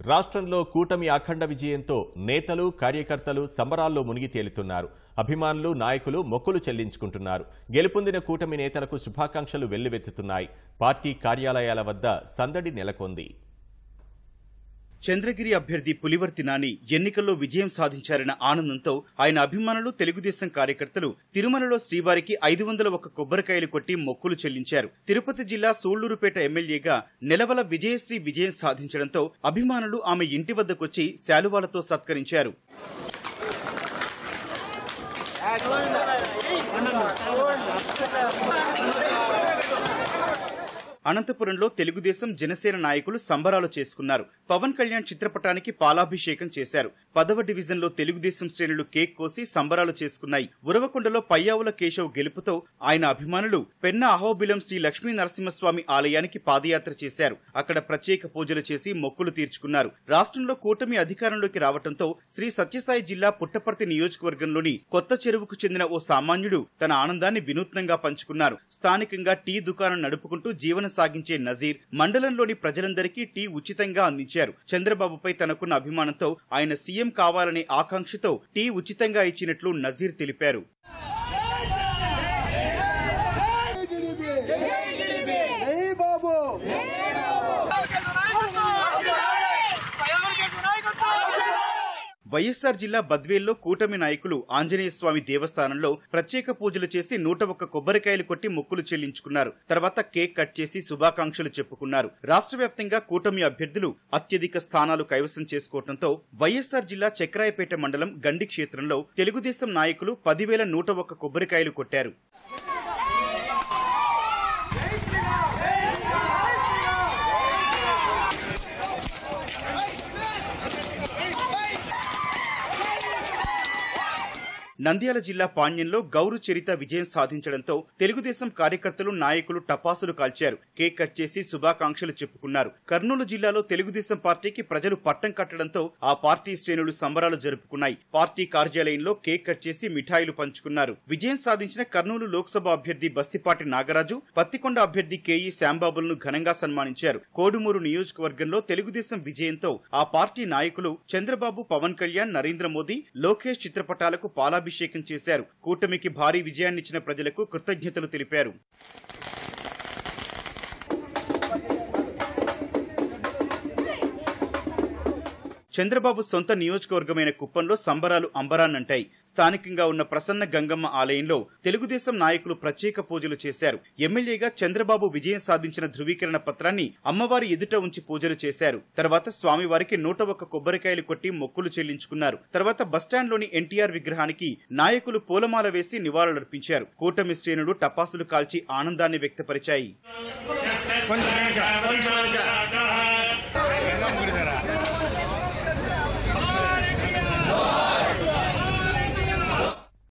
రాష్ట్రంలో కూటమి అఖండ విజయంతో నేతలు కార్యకర్తలు సంబరాల్లో మునిగి తేలుతున్నారు. అభిమానులు నాయకులు మొక్కులు చెల్లించుకుంటున్నారు. గెలుపొందిన కూటమి నేతలకు శుభాకాంక్షలు వెల్లువెత్తుతున్నాయి. పార్టీ కార్యాలయాల వద్ద సందడి నెలకొంది. చంద్రగిరి అభ్యర్థి పులివర్తి నాని ఎన్నికల్లో విజయం సాధించారన్న ఆనందంతో ఆయన అభిమానులు తెలుగుదేశం కార్యకర్తలు తిరుమలలో శ్రీవారికి 501 కొబ్బరికాయలు కొట్టి మొక్కులు చెల్లించారు. తిరుపతి జిల్లా సూళ్లూరుపేట ఎమ్మెల్యేగా నెలవల విజయశ్రీ విజయం సాధించడంతో అభిమానులు ఆమె ఇంటి వద్దకొచ్చి శాలువాలతో సత్కరించారు. అనంతపురంలో తెలుగుదేశం జనసేన నాయకులు సంబరాలు చేసుకున్నారు. పవన్ కళ్యాణ్ చిత్రపటానికి పాలాభిషేకం చేశారు. 10వ డివిజన్లో తెలుగుదేశం శ్రేణులు కేక్ కోసి సంబరాలు చేసుకున్నాయి. ఉరవకొండలో పయ్యావుల కేశవ్ గెలుపుతో ఆయన అభిమానులు పెన్న అహోబిలం శ్రీ లక్ష్మీ నరసింహస్వామి ఆలయానికి పాదయాత్ర చేశారు. అక్కడ ప్రత్యేక పూజలు చేసి మొక్కులు తీర్చుకున్నారు. రాష్ట్రంలో కూటమి అధికారంలోకి రావడంతో శ్రీ సత్యసాయి జిల్లా పుట్టపర్తి నియోజకవర్గంలోని కొత్త చెరువుకు చెందిన ఓ సామాన్యుడు తన ఆనందాన్ని వినూత్నంగా పంచుకున్నారు. స్థానికంగా టీ దుకాణం నడుపుకుంటూ జీవన సాగించే నజీర్ మండలంలోని ప్రజలందరికీ టీ ఉచితంగా అందించారు. చంద్రబాబుపై తనకున్న అభిమానంతో ఆయన సీఎం కావాలనే ఆకాంక్షతో టీ ఉచితంగా ఇచ్చినట్లు నజీర్ తెలిపారు. వైఎస్ఆర్ జిల్లా బద్వేల్లో కూటమి నాయకులు ఆంజనేయ స్వామి దేవస్థానంలో ప్రత్యేక పూజలు చేసి 101 కొబ్బరికాయలు కొట్టి మొక్కులు చెల్లించుకున్నారు. తర్వాత కేక్ కట్ చేసి శుభాకాంక్షలు చెప్పుకున్నారు. రాష్ట్ర వ్యాప్తంగా కూటమి అభ్యర్థులు అత్యధిక స్థానాలు కైవసం చేసుకోవడంతో వైఎస్ఆర్ జిల్లా చక్రాయపేట మండలం గండి క్షేత్రంలో తెలుగుదేశం నాయకులు 10,101 కొబ్బరికాయలు కొట్టారు. నంద్యాల జిల్లా పాణ్యంలో గౌరు చరిత విజయం సాధించడంతో తెలుగుదేశం కార్యకర్తలు నాయకులు టపాసులు కాల్చారు. కేక్ కట్ చేసి శుభాకాంక్షలు చెప్పుకున్నారు. కర్నూలు జిల్లాలో తెలుగుదేశం పార్టీకి ప్రజలు పట్టం కట్టడంతో ఆ పార్టీ శ్రేణులు సంబరాలు జరుపుకున్నాయి. పార్టీ కార్యాలయంలో కేక్ కట్ చేసి మిఠాయిలు పంచుకున్నారు. విజయం సాధించిన కర్నూలు లోక్సభ అభ్యర్థి బస్తిపాటి నాగరాజు, పత్తికొండ అభ్యర్థి కేఈ శ్యాంబాబులను ఘనంగా సన్మానించారు. కోడుమూరు నియోజకవర్గంలో తెలుగుదేశం విజయంతో ఆ పార్టీ నాయకులు చంద్రబాబు, పవన్ కళ్యాణ్, నరేంద్ర మోదీ, లోకేష్ చిత్రపటాలకు పాలాభిషేకం చేశారు. కూటమికి భారీ విజయాన్నిచ్చిన ప్రజలకు కృతజ్ఞతలు తెలిపారు. చంద్రబాబు సొంత నియోజకవర్గమైన కుప్పంలో సంబరాలు అంబరాన్నంటాయి. స్థానికంగా ఉన్న ప్రసన్న గంగమ్మ ఆలయంలో తెలుగుదేశం నాయకులు ప్రత్యేక పూజలు చేశారు. ఎమ్మెల్యేగా చంద్రబాబు విజయం సాధించిన ధృవీకరణ పత్రాన్ని అమ్మవారి ఎదుట ఉంచి పూజలు చేశారు. తర్వాత స్వామివారికి 101 కొబ్బరికాయలు కొట్టి మొక్కులు చెల్లించుకున్నారు. తర్వాత బస్టాండ్లోని ఎన్టీఆర్ విగ్రహానికి నాయకులు పూలమాల వేసి నివాళులర్పించారు. కూటమి శ్రేణులు టపాసులు కాల్చి ఆనందాన్ని వ్యక్తపరిచాయి.